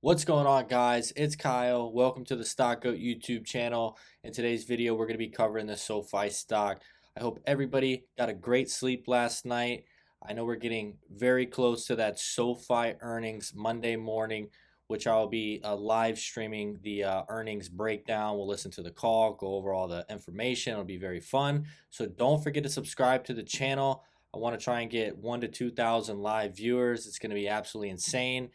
What's going on, guys? It's Kyle. Welcome to the Stock Goat YouTube channel. In today's video, we're going to be covering the SoFi stock. I hope everybody got a great sleep last night. I know we're getting very close to that SoFi earnings Monday morning, which I'll be live streaming the earnings breakdown. We'll listen to the call, go over all the information. It'll be very fun. So don't forget to subscribe to the channel. I want to try and get 1,000 to 2,000 live viewers. It's going to be absolutely insane.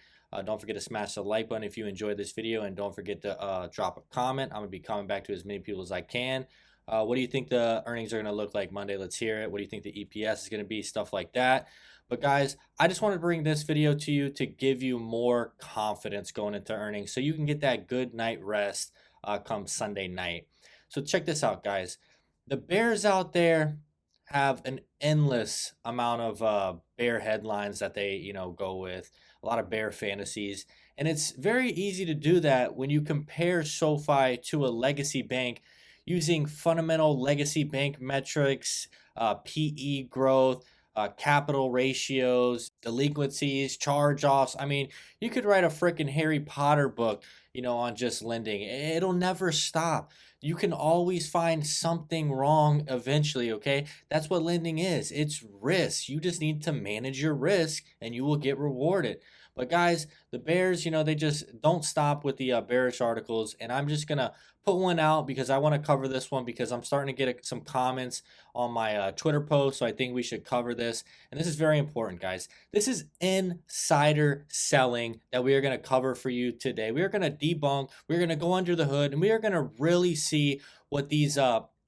Don't forget to smash the like button if you enjoyed this video, and don't forget to drop a comment. I'm going to be coming back to as many people as I can. What do you think the earnings are going to look like Monday? Let's hear it. What do you think the EPS is going to be? Stuff like that. But guys, I just wanted to bring this video to you to give you more confidence going into earnings so you can get that good night rest come Sunday night. So check this out, guys. The bears out there have an endless amount of bear headlines that they go with, a lot of bear fantasies, and it's very easy to do that when you compare SoFi to a legacy bank using fundamental legacy bank metrics, PE growth, capital ratios, delinquencies, charge-offs. I mean, you could write a freaking Harry Potter book, on just lending. It'll never stop. You can always find something wrong eventually, okay? That's what lending is. It's risk. You just need to manage your risk and you will get rewarded. But guys, the Bears, they just don't stop with the bearish articles. And I'm just going to put one out because I want to cover this one because I'm starting to get some comments on my Twitter post. So I think we should cover this. And this is very important, guys. This is insider selling that we are going to cover for you today. We are going to debunk, we're going to go under the hood, and we are going to really see what these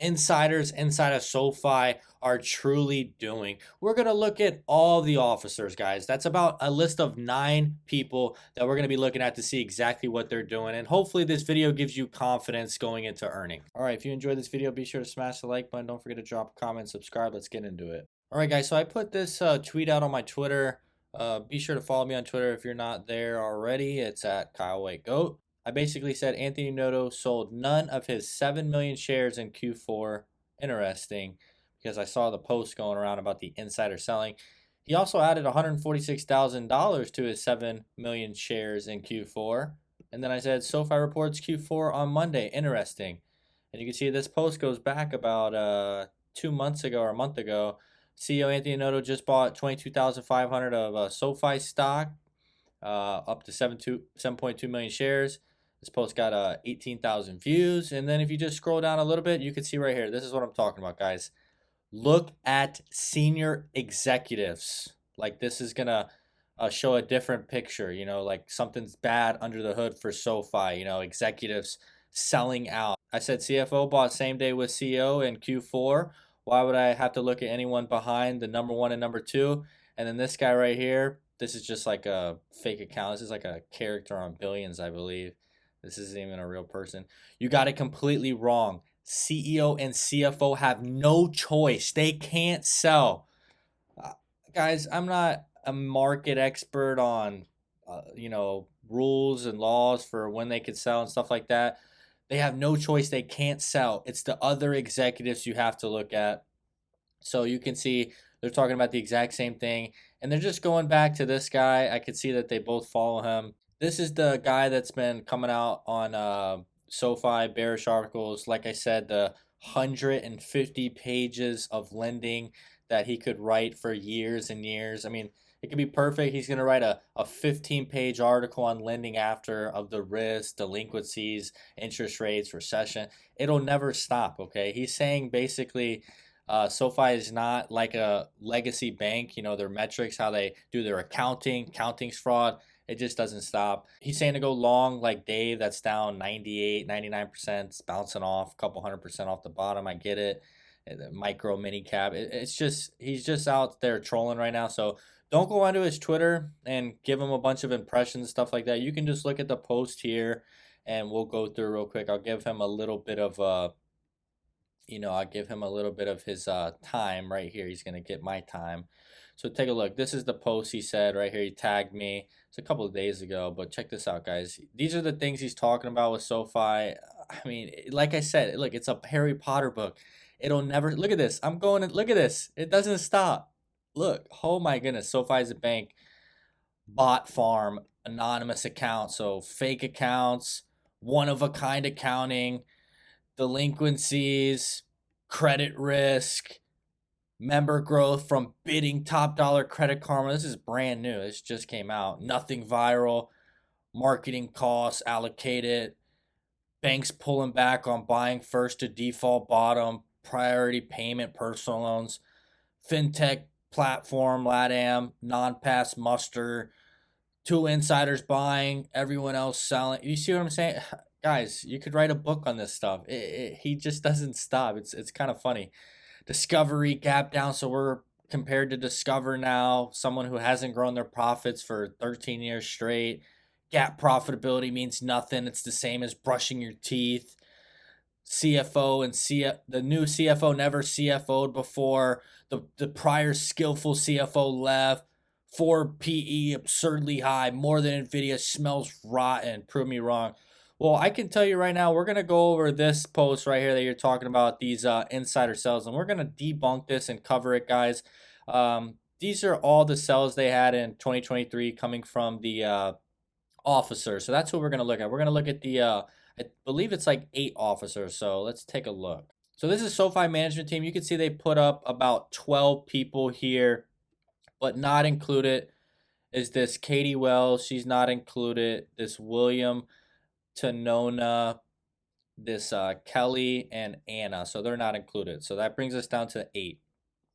insiders inside of SoFi are truly doing. We're going to look at all the officers, guys. That's about a list of 9 people that we're going to be looking at to see exactly what they're doing. And hopefully this video gives you confidence going into earning. All right, if you enjoyed this video, be sure to smash the like button. Don't forget to drop a comment, subscribe. Let's get into it. All right, guys, so I put this tweet out on my Twitter. Be sure to follow me on Twitter if you're not there already. It's at Kyle White Goat. I basically said Anthony Noto sold none of his 7 million shares in Q4. Interesting, because I saw the post going around about the insider selling. He also added $146,000 to his 7 million shares in Q4. And then I said SoFi reports Q4 on Monday. Interesting. And you can see this post goes back about 2 months ago or a month ago. CEO Anthony Noto just bought 22,500 of SoFi stock, up to 7.2 million shares. This post got 18,000 views. And then if you just scroll down a little bit, you can see right here. This is what I'm talking about, guys. Look at senior executives. Like, this is going to show a different picture, like something's bad under the hood for SoFi, executives selling out. I said CFO bought same day with CEO in Q4. Why would I have to look at anyone behind the number 1 and number 2? And then this guy right here, this is just like a fake account. This is like a character on Billions, I believe. This isn't even a real person. You got it completely wrong. CEO and CFO have no choice. They can't sell. Guys, I'm not a market expert on, rules and laws for when they could sell and stuff like that. They have no choice. They can't sell. It's the other executives you have to look at. So you can see they're talking about the exact same thing. And they're just going back to this guy. I could see that they both follow him. This is the guy that's been coming out on SoFi bearish articles. Like I said, the 150 pages of lending that he could write for years and years. I mean, it could be perfect. He's going to write a 15-page article on lending after of the risks, delinquencies, interest rates, recession. It'll never stop, okay? He's saying basically SoFi is not like a legacy bank. Their metrics, how they do their accounting's fraud. It just doesn't stop. He's saying to go long like Dave, that's down 98, 99%. It's bouncing off a couple 100% off the bottom. I get it. The micro mini cap. It's just, he's just out there trolling right now. So don't go onto his Twitter and give him a bunch of impressions, stuff like that. You can just look at the post here and we'll go through real quick. I'll give him a little bit of I'll give him a little bit of his time right here. He's going to get my time. So take a look. This is the post he said right here. He tagged me. It's a couple of days ago, but check this out, guys. These are the things he's talking about with SoFi. I mean, like I said, look, it's a Harry Potter book. It'll never, look at this. I'm going to, look at this. It doesn't stop. Look, oh my goodness. SoFi is a bank, bot farm, anonymous accounts, so fake accounts, one of a kind accounting, delinquencies, credit risk, member growth from bidding top dollar Credit Karma. This is brand new. This just came out. Nothing viral, marketing costs allocated, banks pulling back on buying first to default bottom, priority payment personal loans, fintech platform, LATAM, non-pass muster, two insiders buying, everyone else selling. You see what I'm saying? Guys, you could write a book on this stuff. He just doesn't stop. It's kind of funny. Discovery gap down, so we're compared to Discover now, someone who hasn't grown their profits for 13 years straight. Gap profitability means nothing. It's the same as brushing your teeth. CFO and the new CFO never CFO'd before. The prior skillful CFO left. 4 PE absurdly high, more than Nvidia, smells rotten. Prove me wrong. Well, I can tell you right now, we're gonna go over this post right here that you're talking about, these insider sells, and we're gonna debunk this and cover it, guys. These are all the sells they had in 2023 coming from the officer. So that's what we're gonna look at. We're gonna look at the I believe it's like 8 officers. So let's take a look. So this is SoFi management team. You can see they put up about 12 people here, but not included is this Katie Wells. She's not included. This William Tanona, this Kelly and Anna. So they're not included. So that brings us down to 8.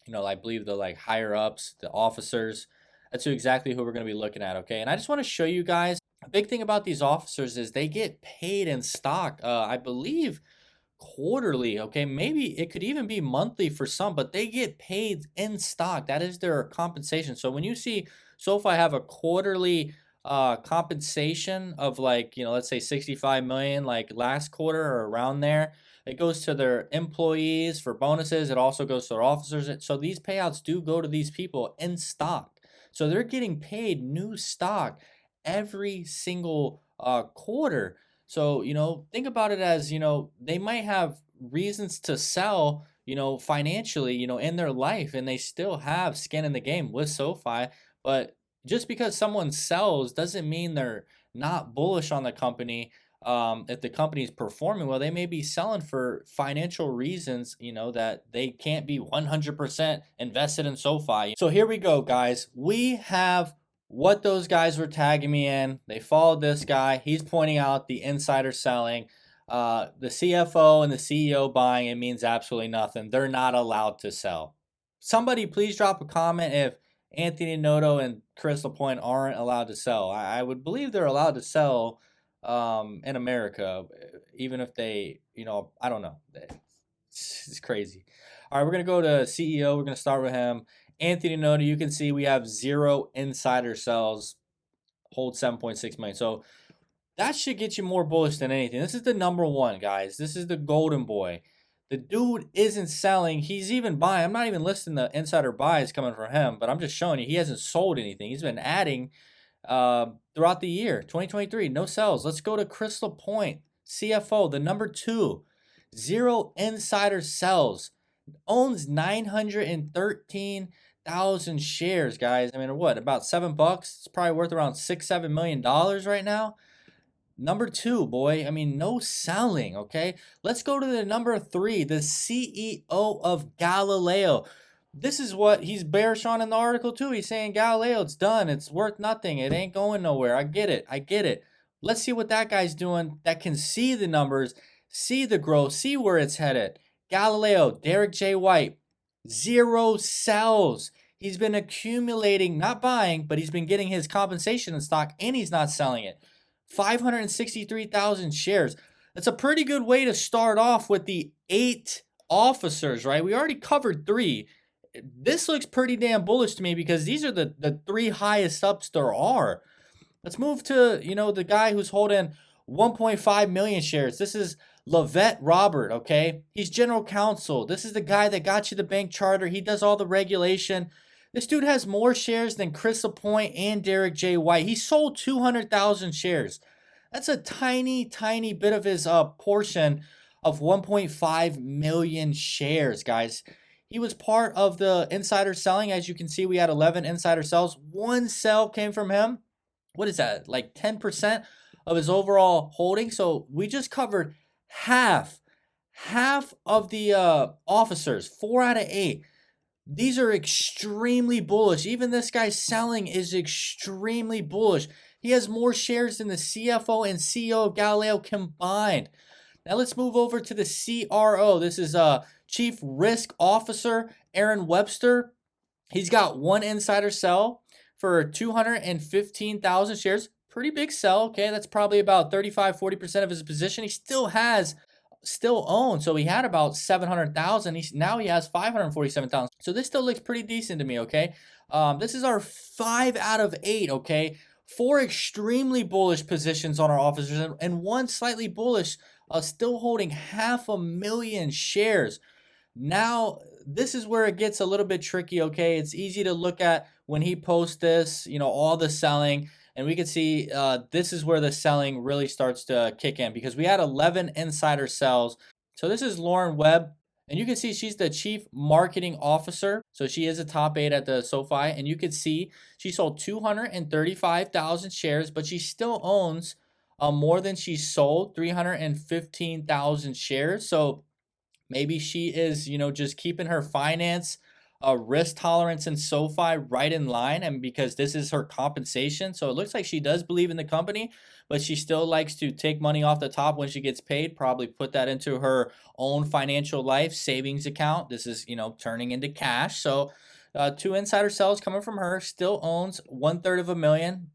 You know, I believe the like higher ups, the officers. That's exactly who we're going to be looking at. Okay. And I just want to show you guys a big thing about these officers is they get paid in stock. I believe quarterly. Okay. Maybe it could even be monthly for some, but they get paid in stock. That is their compensation. So when you see SoFi have a quarterly compensation of like, you know, let's say 65 million, like last quarter or around there, it goes to their employees for bonuses. It also goes to their officers. So these payouts do go to these people in stock. So they're getting paid new stock every single quarter. So, you know, think about it as, you know, they might have reasons to sell, you know, financially, you know, in their life, and they still have skin in the game with SoFi. But just because someone sells doesn't mean they're not bullish on the company. If the company is performing well, they may be selling for financial reasons, you know, that they can't be 100% invested in SoFi. So here we go, guys. We have what those guys were tagging me in. They followed this guy. He's pointing out the insider selling. The CFO and the CEO buying, it means absolutely nothing. They're not allowed to sell. Somebody please drop a comment if Anthony Noto and Crystal Point aren't allowed to sell. I would believe they're allowed to sell in America, even if they, you know, I don't know. It's crazy. All right, we're going to go to CEO. We're going to start with him. Anthony Noto, you can see we have 0 insider sells, hold 7.6 million. So that should get you more bullish than anything. This is the number one, guys. This is the golden boy. The dude isn't selling. He's even buying. I'm not even listing the insider buys coming from him, but I'm just showing you he hasn't sold anything. He's been adding throughout the year. 2023, no sells. Let's go to Crystal Point, CFO, the number 2. 0 insider sells. Owns 913,000 shares, guys. I mean, what, about $7? It's probably worth around $6-7 million right now. Number 2, boy. I mean, no selling, okay? Let's go to the number 3, the CEO of Galileo. This is what he's bearish on in the article, too. He's saying, Galileo, it's done. It's worth nothing. It ain't going nowhere. I get it. I get it. Let's see what that guy's doing that can see the numbers, see the growth, see where it's headed. Galileo, Derek J. White, 0 sells. He's been accumulating, not buying, but he's been getting his compensation in stock, and he's not selling it. 563,000 shares. That's a pretty good way to start off with the 8 officers, right? We already covered 3. This looks pretty damn bullish to me because these are the 3 highest ups there are. Let's move to, you know, the guy who's holding 1.5 million shares. This is Lavette Robert, okay? He's general counsel. This is the guy that got you the bank charter. He does all the regulation. This dude has more shares than Crystal Point and Derek J. White. He sold 200,000 shares. That's a tiny, tiny bit of his portion of 1.5 million shares, guys. He was part of the insider selling. As you can see, we had 11 insider sells. 1 sell came from him. what is that, like 10% of his overall holding. So we just covered half, half of the officers, 4 out of 8. These are extremely bullish. Even this guy selling is extremely bullish. He has more shares than the CFO and CEO of Galileo combined. Now let's move over to the CRO. This is Chief Risk Officer Aaron Webster. He's got one insider sell for 215,000 shares. Pretty big sell. Okay, that's probably about 35-40% of his position. He still owns. So he had about 700,000. Now he has 547,000. So this still looks pretty decent to me. Okay, this is our 5 out of 8. Okay, 4 extremely bullish positions on our officers and one slightly bullish, still holding 500,000 shares. Now, this is where it gets a little bit tricky, okay? It's easy to look at when he posts this, all the selling, and we can see this is where the selling really starts to kick in because we had 11 insider sells. So this is Lauren Webb, and you can see she's the chief marketing officer. So she is a top 8 at the SoFi, and you can see she sold 235,000 shares, but she still owns more than she sold, 315,000 shares. So maybe she is, just keeping her finance risk tolerance in SoFi right in line, and because this is her compensation. So it looks like she does believe in the company, but she still likes to take money off the top when she gets paid, probably put that into her own financial life savings account. This is, turning into cash. So 2 insider sales coming from her, still owns 1/3 of a million.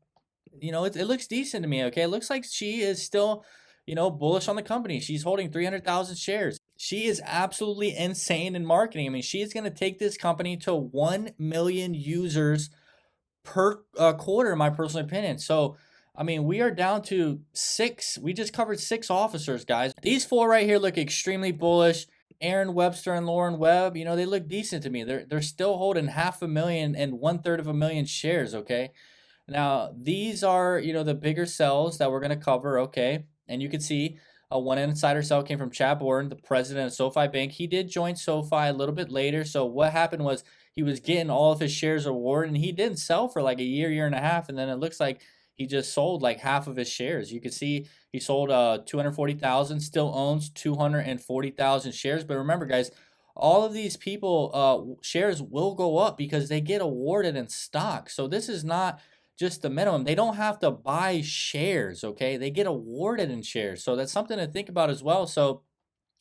It looks decent to me. Okay, it looks like she is still, bullish on the company. She's holding 300,000 shares. She is absolutely insane in marketing. I mean, she is going to take this company to 1 million users per quarter, in my personal opinion. So, I mean, we are down to 6. We just covered 6 officers, guys. These 4 right here look extremely bullish. Aaron Webster and Lauren Webb, they look decent to me. They're still holding 500,000 and 1/3 of a million shares. Okay. Now, these are, the bigger sells that we're going to cover, okay? And you can see one insider sell came from Chad Bourne, the president of SoFi Bank. He did join SoFi a little bit later. So what happened was he was getting all of his shares awarded, and he didn't sell for like a year and a half, and then it looks like he just sold like half of his shares. You can see he sold 240,000, still owns 240,000 shares. But remember, guys, all of these people shares will go up because they get awarded in stock. So this is not just the minimum. They don't have to buy shares, okay? They get awarded in shares. So that's something to think about as well. So,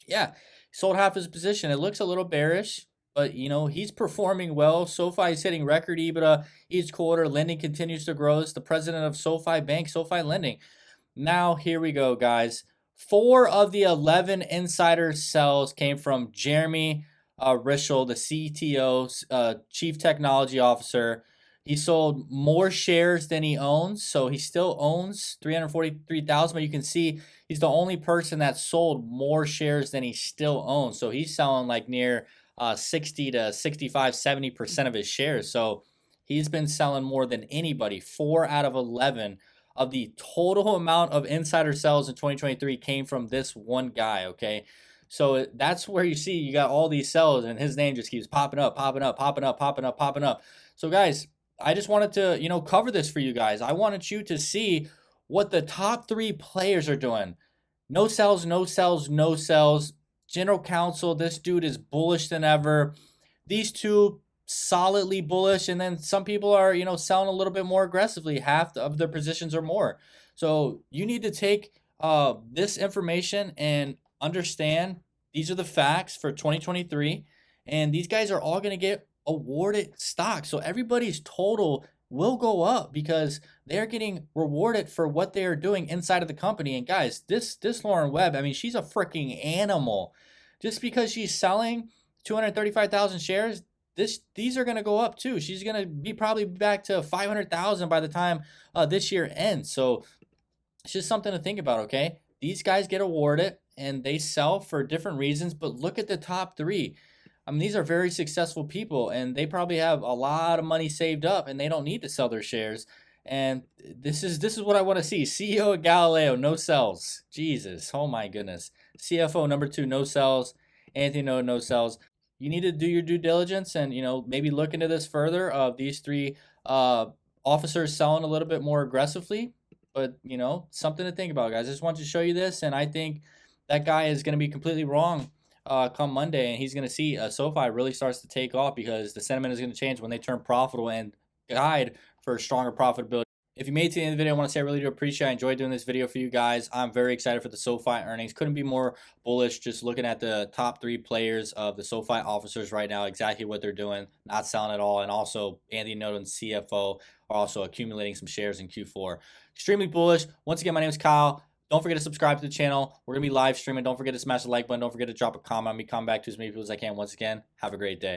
yeah, he sold half his position. It looks a little bearish, but he's performing well. SoFi is hitting record EBITDA each quarter. Lending continues to grow. It's the president of SoFi Bank, SoFi Lending. Now, here we go, guys. 4 of the 11 insider sells came from Jeremy Rischel, the CTO, Chief Technology Officer. He sold more shares than he owns, so he still owns 343,000, but you can see he's the only person that sold more shares than he still owns. So he's selling like near 60 to 65, 70% of his shares. So he's been selling more than anybody. 4 out of 11 of the total amount of insider sales in 2023 came from this one guy, okay? So that's where you see you got all these sells, and his name just keeps popping up, popping up, popping up, popping up, popping up. So guys, I just wanted to, cover this for you guys. I wanted you to see what the top 3 players are doing. No sells, no sells, no sells. General counsel, this dude is bullish than ever. These 2 solidly bullish, and then some people are, selling a little bit more aggressively, half of their positions or more. So you need to take this information and understand these are the facts for 2023, and these guys are all going to get awarded stock. So everybody's total will go up because they're getting rewarded for what they are doing inside of the company. And guys, this Lauren Webb, I mean, she's a freaking animal. Just because she's selling 235,000 shares, these are going to go up too. She's going to be probably back to 500,000 by the time this year ends. So it's just something to think about, okay? These guys get awarded and they sell for different reasons, but look at the top 3. I mean, these are very successful people, and they probably have a lot of money saved up, and they don't need to sell their shares. And this is what I want to see. CEO of Galileo, no sells. Jesus, oh my goodness. CFO number 2, no sells. Anthony, no sells. You need to do your due diligence and maybe look into this further of these 3 officers selling a little bit more aggressively. But, something to think about, guys. I just wanted to show you this, and I think that guy is going to be completely wrong come Monday, and he's going to see SoFi really starts to take off because the sentiment is going to change when they turn profitable and guide for stronger profitability. If you made it to the end of the video, I want to say I really do appreciate it. I enjoyed doing this video for you guys. I'm very excited for the SoFi earnings. Couldn't be more bullish just looking at the top 3 players of the SoFi officers right now, exactly what they're doing, not selling at all. And also Andy Noten, CFO, are also accumulating some shares in Q4. Extremely bullish. Once again, my name is Kyle. Don't forget to subscribe to the channel. We're going to be live streaming. Don't forget to smash the like button. Don't forget to drop a comment. I'm going to come back to as many people as I can. Once again, have a great day.